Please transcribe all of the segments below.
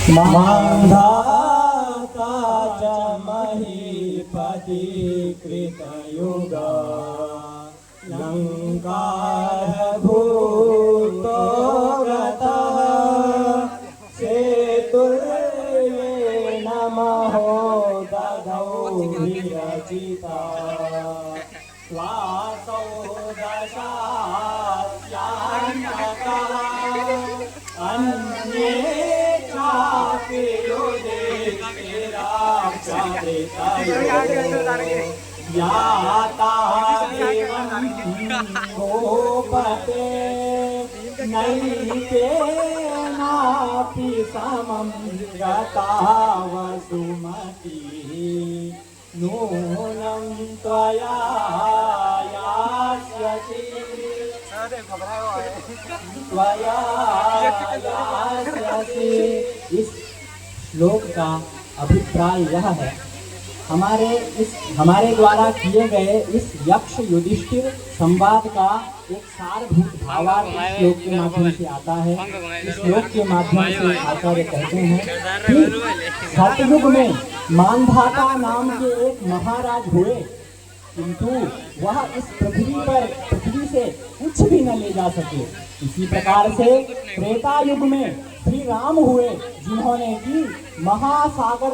मान्धाता महीपति कृतयुगा लङ्कारभूतो रतः सेतुर्वेण महोदधौ विरचिता स्वासौ दशास्यान्यकः अन्ये चापि युधिष्ठिराक्षरितयो याता एवं गोपते नैकेनापि समं गता वसुमतिः नूनं त्वया यास्यसि त्वया यास्यसि। इस श्लोक का अभिप्राय यह है, हमारे द्वारा किए गए इस यक्ष युधिष्ठिर संवाद का एक सारभूत भावार्थ इस श्लोक के माध्यम से आता है। इस श्लोक के माध्यम से आचार्य कहते हैं कि सतयुग में मानधाता नाम के एक महाराज हुए, किंतु वह इस पृथ्वी से कुछ भी न ले जा सके। इसी प्रकार से त्रेता युग में श्री राम हुए, जिन्होंने की महासागर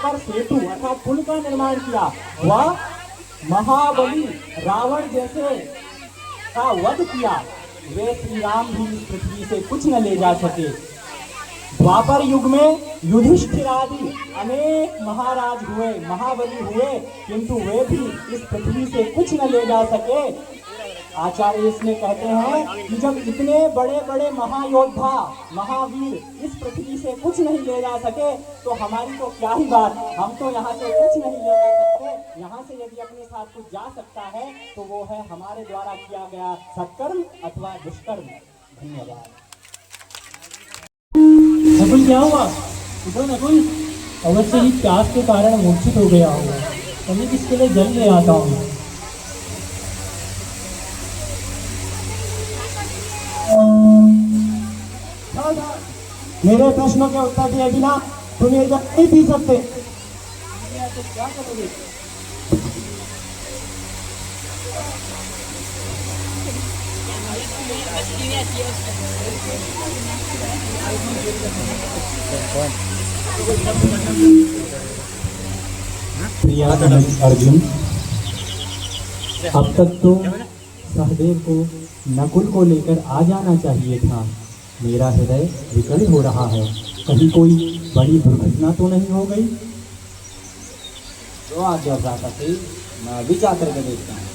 पर सेतु अर्थात पुल का निर्माण किया। वह महाबली रावण जैसे का वध किया। वे श्री राम भी इस पृथ्वी से कुछ न ले जा सके। द्वापर युग में युधिष्ठिर आदि अनेक महाराज हुए, महाबली हुए, किंतु वे भी इस पृथ्वी से कुछ न ले जा सके। आचार्य इसमें कहते हैं कि जब इतने बड़े बड़े महायोद्धा महावीर इस पृथ्वी से कुछ नहीं ले जा सके, तो हमारी तो क्या ही बात, हम तो यहाँ से कुछ नहीं ले जा सकते। यहाँ से यदि अपने साथ कुछ जा सकता है तो वो है हमारे द्वारा किया गया सत्कर्म अथवा दुष्कर्म। धन्यवाद। नकुल क्या हुआ? उठो नकुल, अवश्य ही प्यास के कारण मूर्छित हो गया होगा। मैं किसके लिए जल ले आता हूँ। मेरे प्रश्नों के उत्तर दिए बिना तुम ये जल नहीं पी सकते। तो क्या करोगे? प्रिया अर्जुन, अब तक तो सहदेव को नकुल को लेकर आ जाना चाहिए था। मेरा हृदय विकल हो रहा है, कहीं कोई बड़ी दुर्घटना तो नहीं हो गई? तो आज्ञा भ्राताश्री, मैं अभी जा करके देखता हूँ।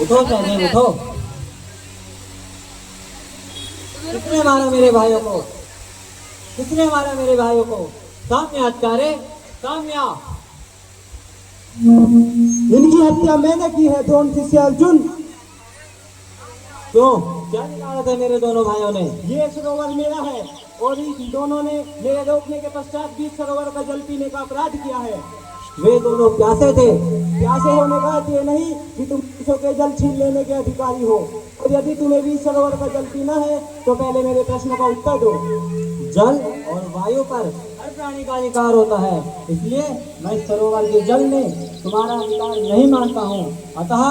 उठो सहदेव उठो। किसने मारा मेरे भाइयों को? किसने मारा मेरे भाइयों को? सामने हत्यारे, सामने आ। इनकी हत्या मैंने की है द्रोण शिष्य अर्जुन। क्यों? क्या निकाला था मेरे दोनों भाइयों ने? ये सरोवर मेरा है और इन दोनों ने मेरे रोकने के पश्चात बीच सरोवर का जल पीने का अपराध किया है। वे दोनों प्यासे थे। प्यासे होने का अर्थ ये नहीं कि तुम दूसरों के जल छीन लेने के अधिकारी हो। और यदि तुम्हें बीच सरोवर का जल पीना है तो पहले मेरे प्रश्न का उत्तर दो। जल और वायु पर हर प्राणी का अधिकार होता है, इसलिए मैं इस सरोवर के जल में तुम्हारा अधिकार नहीं मानता हूँ। अतः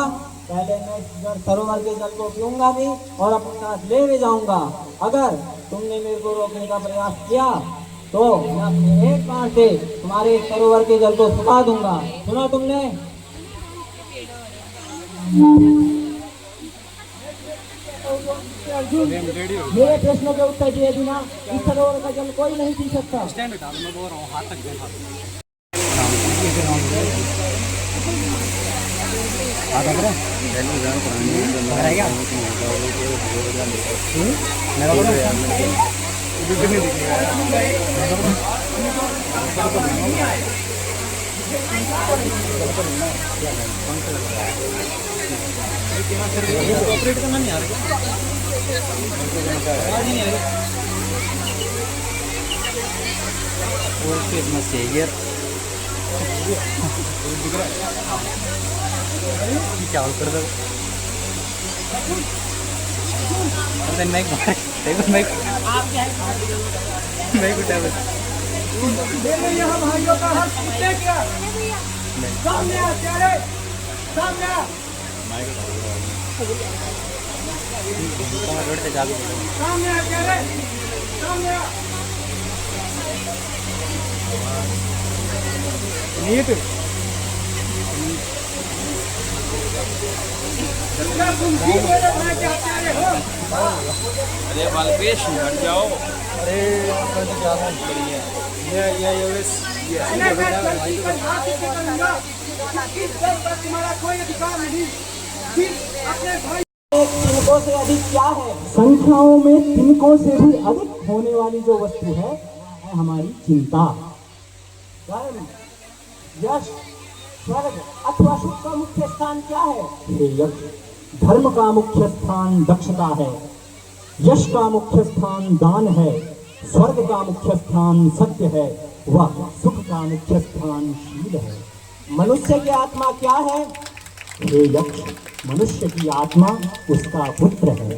पहले मैं इस सरोवर के जल को पीऊंगा भी और अपने साथ ले भी जाऊंगा। अगर तुमने मेरे को रोकने का प्रयास किया तो मैं अपने एक बार से तुम्हारे सरोवर के जल को सुखा दूंगा। सुना तुमने? अर्जुन, मेरे प्रश्नों के उत्तर दिए बिना इस सरोवर का जल कोई नहीं पी सकता। ऑपरेट करना नहीं आ रहा, और फिर मत चाहिए क्या कर दो मैं उठा भाइयों का हक पूछे क्या? सामने आ चेहरे, सामने आ। रोड पे जाके सामने आ चेहरे, सामने आ। नीट क्या तुम ठीक करना चाहते हो? अरे बालपेश हट जाओ। अरे तुम्हारा कोई अधिकार नहीं। अपने भाई तिनकों से अधिक क्या है? संख्याओं में तिनकों से भी अधिक होने वाली जो वस्तु है वह है हमारी चिंता। धर्म, यश, स्वर्ग अथवा सुख का मुख्य स्थान क्या है? हे यक्ष, धर्म का मुख्य स्थान दक्षता है, यश का मुख्य स्थान दान है, स्वर्ग का मुख्य स्थान सत्य है, वह सुख का मुख्य स्थान शील है। मनुष्य की आत्मा क्या है? हे यक्ष, मनुष्य की आत्मा उसका पुत्र है।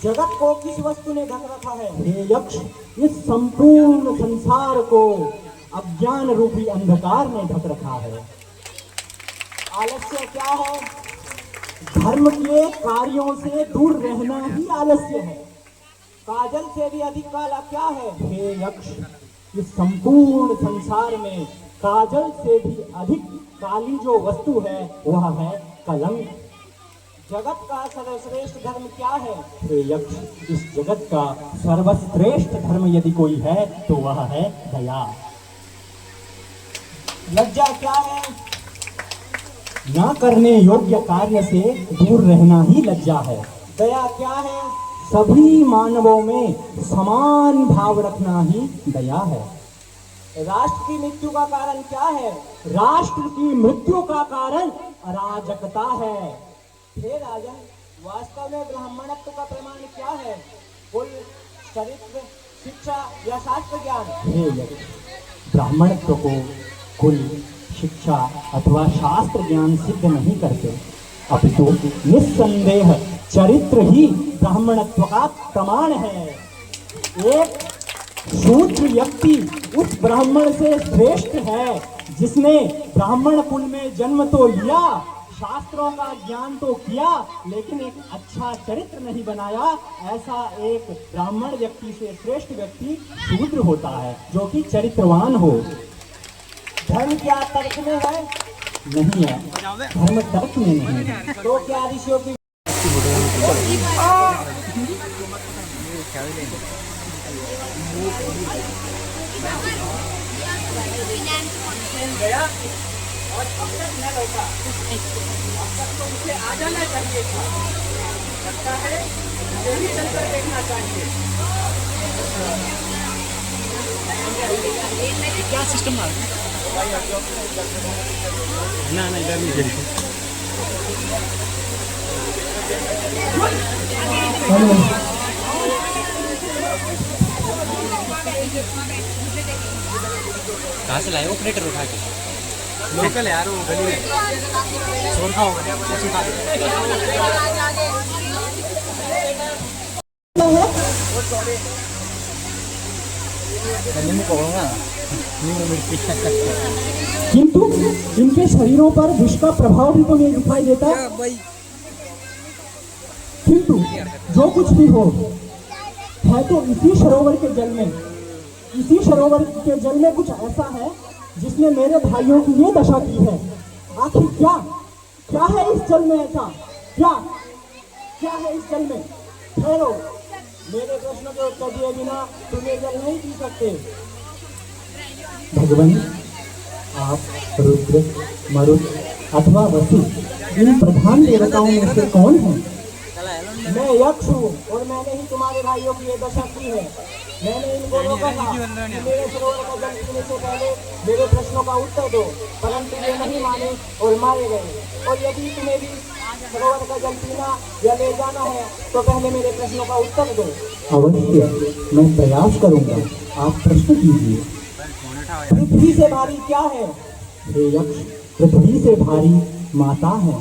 जगत को किस वस्तु ने ढक रखा है? हे यक्ष, इस संपूर्ण संसार को अज्ञान रूपी अंधकार ने ढक रखा है। आलस्य क्या है? धर्म के कार्यों से दूर रहना ही आलस्य है। काजल से भी अधिक काला क्या है? हे यक्ष, इस संपूर्ण संसार में काजल से भी अधिक काली जो वस्तु है वह है कलंक। जगत का सर्वश्रेष्ठ धर्म क्या है? हे यक्ष, इस जगत का सर्वश्रेष्ठ धर्म यदि कोई है तो वह है दया। लज्जा क्या है? ना करने योग्य कार्य से दूर रहना ही लज्जा है। दया क्या है? सभी मानवों में समान भाव रखना ही दया है। राष्ट्र की मृत्यु का कारण क्या है? राष्ट्र की मृत्यु का कारण अराजकता है। हे राजन, वास्तव में ब्राह्मणत्व का प्रमाण क्या है? कुल, चरित्र, शिक्षा या शास्त्र ज्ञान? हे यक्ष, ब्राह्मणत्व को कुल, शिक्षा अथवा शास्त्र ज्ञान सिद्ध नहीं करते, अपितु निस्संदेह चरित्र ही ब्राह्मणत्व का प्रमाण है। एक शूद्र व्यक्ति उस ब्राह्मण से श्रेष्ठ है जिसने ब्राह्मण कुल में जन्म तो लिया, शास्त्रों का ज्ञान तो किया, लेकिन एक अच्छा चरित्र नहीं बनाया। ऐसा एक ब्राह्मण व्यक्ति से श्रेष्ठ व्यक्ति शूद्र होता है जो कि चरित्रवान हो। धर्म क्या तर्क में है? नहीं है, धर्म तर्क में नहीं है। तो क्या ऋषियों की गया और अब तक न लौटा, अब तक तो उसे आ जाना चाहिए था। लगता है यही चलकर देखना चाहिए। क्या सिस्टम आ ना ना इधर नहीं कहाँ से लाए ऑपरेटर उठा के? लोकल यार, वो गली में छोड़ खाओ किंतु इनके शरीरों पर विष का प्रभाव भी तो नहीं दिखाई देता। किंतु जो कुछ भी हो, है तो इसी सरोवर के जल में, इसी सरोवर के जल में कुछ ऐसा है जिसने मेरे भाइयों की ये दशा की है। आखिर क्या क्या है इस जल में ऐसा? क्या क्या है इस जल में? ठहरो, मेरे प्रश्न के उत्तर दिए बिना तुम ये जल नहीं पी सकते। भगवान, आप रुद्र, मरुत अथवा वसु इन प्रधान देवताओं में से कौन है? मैं यक्ष हूँ और मैंने ही तुम्हारे भाइयों की ये दशा की है। मैंने इनको रोका था कि मेरे सरोवर का जल पीने से पहले मेरे प्रश्नों का उत्तर दो, परंतु वे नहीं माने और मारे गए। और यदि तुम्हें भी सरोवर का जल पीना या ले जाना है तो पहले मेरे प्रश्नों का उत्तर दो। अवश्य, मैं प्रयास करूंगा। आप प्रश्न कीजिए। पृथ्वी से भारी क्या है? हे यक्ष, पृथ्वी से भारी माता है।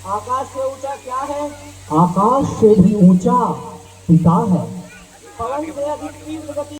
आकाश से ऊंचा क्या है? आकाश से भी ऊंचा पिता है। पवन से अधिक तीव्र गति